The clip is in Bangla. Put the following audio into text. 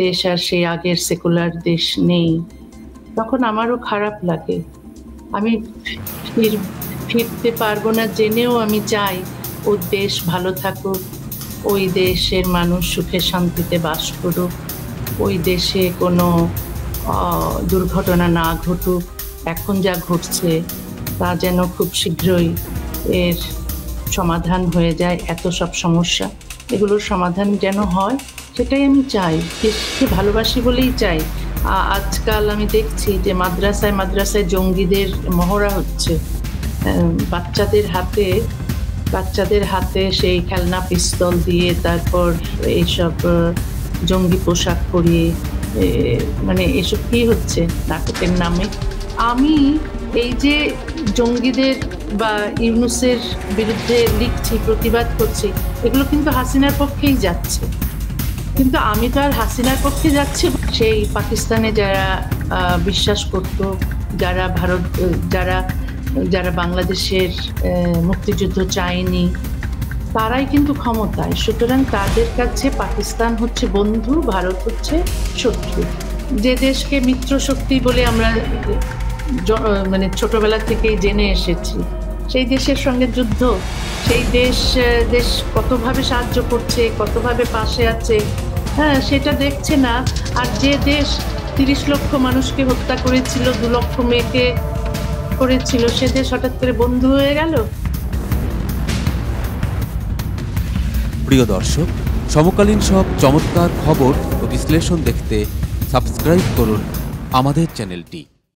দেশ আর সেই আগের সেকুলার দেশ নেই, তখন আমারও খারাপ লাগে। আমি ফিরতে পারবো না জেনেও আমি চাই ওর দেশ ভালো থাকুক, ওই দেশের মানুষ সুখে শান্তিতে বাস করুক, ওই দেশে কোনো দুর্ঘটনা না ঘটুক। এখন যা ঘটছে তা যেন খুব শীঘ্রই এর সমাধান হয়ে যায়। এত সব সমস্যা, এগুলোর সমাধান যেন হয়, সেটাই আমি চাই। দেশকে ভালোবাসি বলেই চাই। আজকাল আমি দেখছি যে মাদ্রাসায় মাদ্রাসায় জঙ্গিদের মহড়া হচ্ছে। বাচ্চাদের হাতে সেই খেলনা পিস্তল দিয়ে, তারপর এইসব জঙ্গি পোশাক পরিয়ে, মানে এসব কি হচ্ছে নাটকের নামে। আমি এই যে জঙ্গিদের বা ইউনূসের বিরুদ্ধে লিখছি, প্রতিবাদ করছি, এগুলো কিন্তু হাসিনার পক্ষেই যাচ্ছে। কিন্তু আমি তো আর হাসিনার পক্ষে যাচ্ছি। সেই পাকিস্তানে যারা বিশ্বাস করত, যারা যারা বাংলাদেশের মুক্তিযুদ্ধ চায়নি, তারাই কিন্তু ক্ষমতায়। সুতরাং তাদের কাছে পাকিস্তান হচ্ছে বন্ধু, ভারত হচ্ছে শত্রু। যে দেশকে মিত্র শক্তি বলে আমরা মানে ছোটবেলা থেকেই জেনে এসেছি, সেই দেশের সঙ্গে যুদ্ধ। সেই দেশ কতভাবে সাহায্য করছে, কতভাবে পাশে আছে, হ্যাঁ, সেটা দেখছে না। আর যে দেশ 30 লক্ষ মানুষকে হত্যা করেছিল, 2 লক্ষ মেয়েকে করেছিল, সে দেশ হঠাৎ করে বন্ধু হয়ে গেল। প্রিয় দর্শক, সমকালীন সব চমৎকার খবর ও বিশ্লেষণ দেখতে সাবস্ক্রাইব করুন আমাদের চ্যানেলটি।